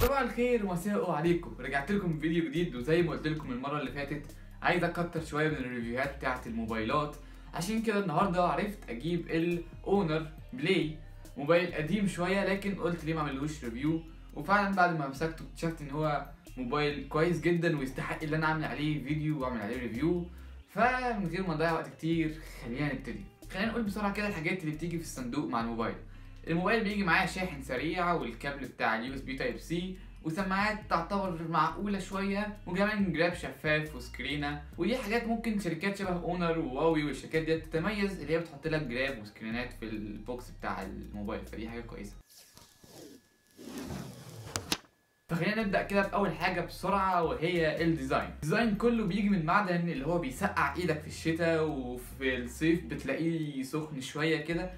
صباح الخير ومساء عليكم. رجعت لكم بفيديو جديد، وزي ما قلت لكم المره اللي فاتت عايز اكتر شويه من الريفيوهات بتاعه الموبايلات. عشان كده النهارده عرفت اجيب الاونر بلاي، موبايل قديم شويه لكن قلت ليه ما اعملوش ريفيو. وفعلا بعد ما مسكته اكتشفت ان هو موبايل كويس جدا ويستحق ان انا اعمل عليه فيديو واعمل عليه ريفيو. فمن غير ما نضيع وقت كتير خلينا نبتدي. خلينا نقول بسرعه كده الحاجات اللي بتيجي في الصندوق مع الموبايل. الموبايل بيجي معاه شاحن سريع، والكابل بتاع اليو اس بي تايب سي، وسماعات تعتبر معقوله شويه، وكمان جراب شفاف وسكرينه. ودي حاجات ممكن شركات شبه اونر وواوي والشركات دي تتميز، اللي هي بتحط لك جراب وسكرينات في البوكس بتاع الموبايل، فدي حاجه كويسه. فخلينا نبدا كده باول حاجه بسرعه، وهي الديزاين. الديزاين كله بيجي من معدن اللي هو بيسقع ايدك في الشتاء، وفي الصيف بتلاقيه سخن شويه كده.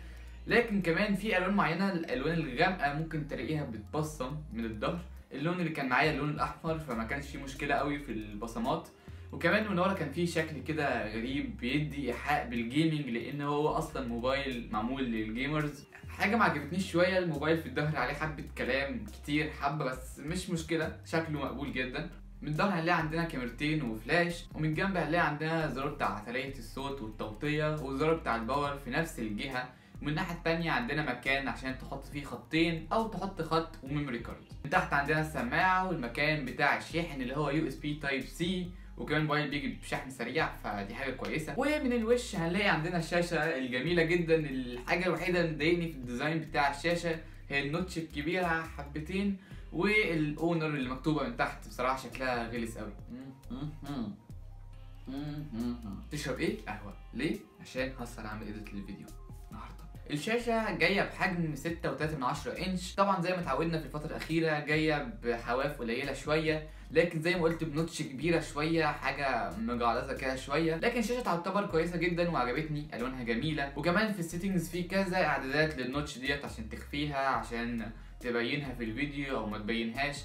لكن كمان في الوان معينه، الالوان الغامقه ممكن تلاقيها بتبصم من الظهر. اللون اللي كان معايا اللون الاحمر، فما كانش فيه مشكله قوي في البصمات. وكمان من ورا كان فيه شكل كده غريب بيدي ايحاء بالجيمنج، لان هو اصلا موبايل معمول للجيمرز. حاجه ما عجبتنيش شويه، الموبايل في الظهر عليه حبه كلام كتير حبه، بس مش مشكله، شكله مقبول جدا. من الظهر هنلاقي عندنا كاميرتين وفلاش، ومن جنب هنلاقي عندنا زرار بتاع عتلية الصوت والتوطية، والزرار بتاع الباور في نفس الجهة. ومن الناحية التانية عندنا مكان عشان تحط فيه خطين أو تحط خط وميموري كارد. من تحت عندنا السماعة والمكان بتاع الشاحن اللي هو يو اس بي تايب سي، وكمان الموبايل بيجي بشحن سريع، فدي حاجة كويسة. ومن الوش هنلاقي عندنا الشاشة الجميلة جدا. الحاجة الوحيدة اللي مضايقني في الديزاين بتاع الشاشة هي النوتش الكبيرة حبتين، والاونر اللي مكتوبه من تحت بصراحه شكلها غلس قوي. تشرب ايه؟ قهوه. ليه؟ عشان هصل اعمل ايديت للفيديو النهارده. الشاشه جايه بحجم 6.3 انش، طبعا زي ما اتعودنا في الفتره الاخيره جايه بحواف قليله شويه، لكن زي ما قلت بنوتش كبيره شويه، حاجه مجعلظه كده شويه. لكن الشاشه تعتبر كويسه جدا وعجبتني، الوانها جميله. وكمان في السيتنجز في كذا اعدادات للنوتش ديت عشان تخفيها، عشان تبينها في الفيديو او ما تبينهاش.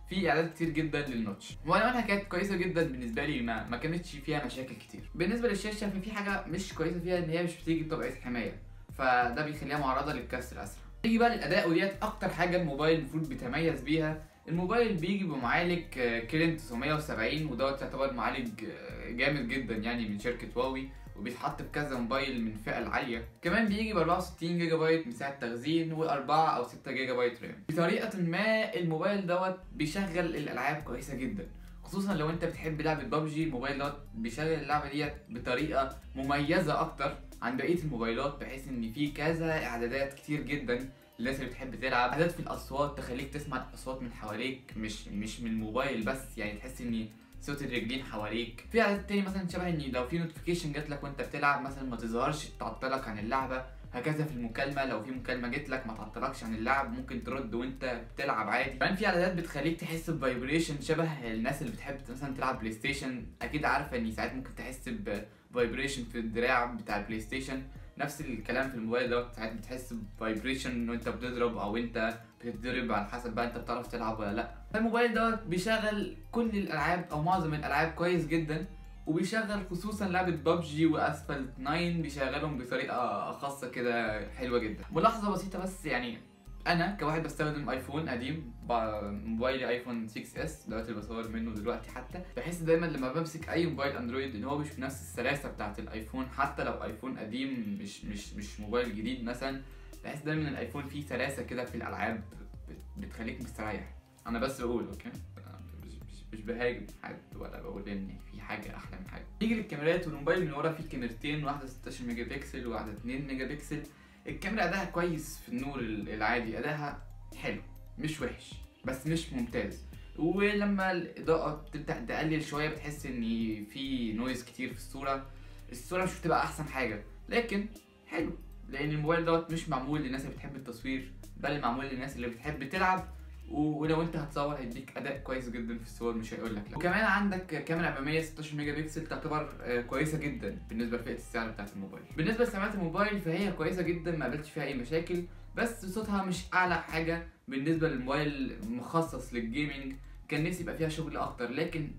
في اعداد كتير جدا للنوتش، والوانها كانت كويسه جدا بالنسبه لي، ما كانتش فيها مشاكل كتير. بالنسبه للشاشه في حاجه مش كويسه فيها، ان هي مش بتيجي بطبقه حمايه، فده بيخليها معرضه للكسر اسرع. نيجي بقى للاداء، وديت اكتر حاجه الموبايل المفروض بيتميز بيها. الموبايل بيجي بمعالج كيرين 970، ودوت يعتبر معالج جامد جدا يعني من شركه واوي، وبيتحط في كذا موبايل من الفئه العاليه. كمان بيجي ب 64 جيجا بايت مساحه تخزين، و4 او 6 جيجا بايت رام. بطريقه ما الموبايل دوت بيشغل الالعاب كويسه جدا، خصوصا لو انت بتحب لعبه ببجي. الموبايل دوت بيشغل اللعبه ديت بطريقه مميزه اكتر عن بقيه الموبايلات، بحيث ان في كذا اعدادات كتير جدا للناس اللي بتحب تلعب. اعدادات في الاصوات تخليك تسمع الاصوات من حواليك، مش من الموبايل بس، يعني تحس ان صوت الرجلين حواليك. في اعداد تاني مثلا شبه ان لو في نوتيفيكيشن جات لك وانت بتلعب مثلا ما تظهرش تعطلك عن اللعبه. هكذا في المكالمه، لو في مكالمه جت لك ما تعطلكش عن اللعب، ممكن ترد وانت بتلعب عادي. كمان في اعدادات بتخليك تحس بفايبريشن، شبه الناس اللي بتحب مثلا تلعب بلاي ستيشن اكيد عارفه ان ساعات ممكن تحس بفايبريشن في الدراع بتاع البلاي ستيشن. نفس الكلام في الموبايل دوت، ساعات بتحس بفايبريشن وانت بتضرب او انت بتتضرب، على حسب بقى انت بتعرف تلعب ولا لا. فالموبايل دوت بيشغل كل الالعاب او معظم الالعاب كويس جدا، وبيشغل خصوصا لعبه ببجي واسفلت 9 بيشغلهم بطريقه خاصه كده حلوه جدا. ملاحظه بسيطه بس، يعني انا كواحد بستخدم ايفون قديم، موبايلي ايفون 6 اس دلوقتي اللي بصور منه دلوقتي، حتى بحس دايما لما بمسك اي موبايل اندرويد ان هو مش بنفس السلاسه بتاعه الايفون. حتى لو ايفون قديم مش موبايل جديد مثلا، بحس دايما ان الايفون فيه سلاسه كده في الالعاب بتخليك مستريح. انا بس بقول اوكي، مش بهاجم حد ولا بقول ان في حاجه احلى من حاجه. نيجي للكاميرات، والموبايل من ورا فيه كاميرتين، واحده 16 ميجا بكسل وواحده 2 ميجا بكسل. الكاميرا اداها كويس في النور العادي، اداها حلو مش وحش بس مش ممتاز. ولما الاضاءه تبدا تقلل شويه بتحس ان في نويز كتير في الصوره مش بتبقى احسن حاجه، لكن حلو لان الموبايل دوت مش معمول للناس اللي بتحب التصوير، بل معمول للناس اللي بتحب تلعب. ولو انت هتصور هيديك اداء كويس جدا في الصور، مش هيقول لك لا. وكمان عندك كاميرا اماميه 16 ميجا بكسل، تعتبر كويسه جدا بالنسبه لفئه السعر بتاعت الموبايل. بالنسبه لسماعه الموبايل فهي كويسه جدا، ما قابلتش فيها اي مشاكل، بس صوتها مش اعلى حاجه بالنسبه للموبايل مخصص للجيمنج. كان نفسي يبقى فيها شغل اكتر، لكن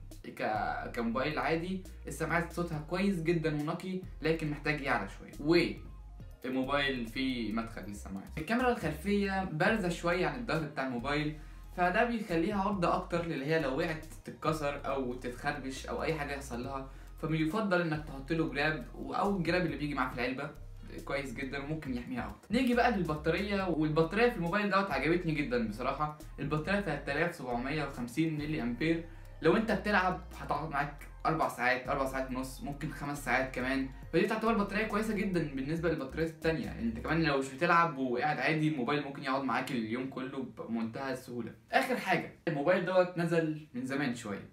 كموبايل عادي السماعات صوتها كويس جدا ونقي، لكن محتاج يعلى شويه. الموبايل فيه مدخل للسماعات. الكاميرا الخلفيه بارزه شويه عن الظهر بتاع الموبايل، فده بيخليها عرضة اكتر اللي هي لو وقعت تتكسر او تتخربش او اي حاجة يحصل لها. فبيفضل انك تحط له جراب او الجراب اللي بيجي معاه في العلبة كويس جدا وممكن يحميها اكتر. نيجي بقى للبطاريه، والبطاريه في الموبايل دوت عجبتني جدا بصراحه. البطاريه 3750 ملي امبير. لو انت بتلعب هتقعد معاك 4 ساعات 4 ساعات ونص، ممكن 5 ساعات كمان. فدي تعتبر بطاريه كويسه جدا بالنسبه للبطاريات التانية. انت كمان لو مش بتلعب وقاعد عادي الموبايل ممكن يقعد معاك اليوم كله بمنتهى السهوله. اخر حاجه، الموبايل دوت نزل من زمان شويه،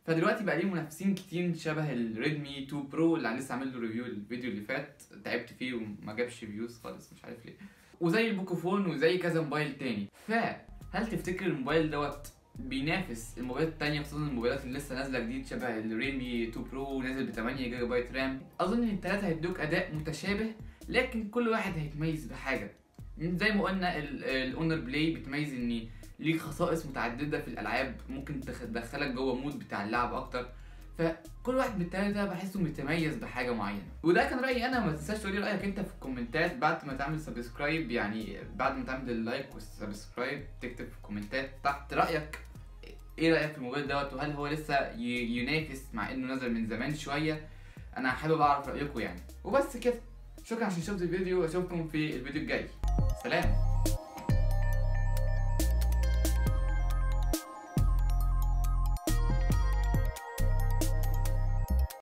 فدلوقتي بقى ليه منافسين كتير شبه الريدمي 2 برو اللي انا لسه عامل له ريفيو الفيديو اللي فات، تعبت فيه وما جابش فيوز خالص مش عارف ليه، وزي البوكوفون وزي كذا موبايل تاني. فهل تفتكر الموبايل دوت بينافس الموبايلات التانية، خصوصا الموبايلات اللي لسه نازله جديد شبه الريدمي 2 برو نازل ب 8 جيجا بايت رام؟ اظن ان التلاته هيدوك اداء متشابه، لكن كل واحد هيتميز بحاجه. زي ما قلنا الاونر بلاي بتميز ان ليه خصائص متعدده في الالعاب، ممكن تدخلك جوه مود بتاع اللعب اكتر. فكل واحد من التلاته بحسه متميز بحاجه معينه. وده كان رايي انا، ما تنساش تقولي رايك انت في الكومنتات بعد ما تعمل سبسكرايب، يعني بعد ما تعمل اللايك والسبسكرايب تكتب في الكومنتات تحت رايك. ايه رايك في الموبايل دوت، وهل هو لسه ينافس مع انه نزل من زمان شويه؟ انا حابب اعرف رايكم يعني. وبس كده، شكرا عشان شفتوا الفيديو، واشوفكم في الفيديو الجاي. سلام.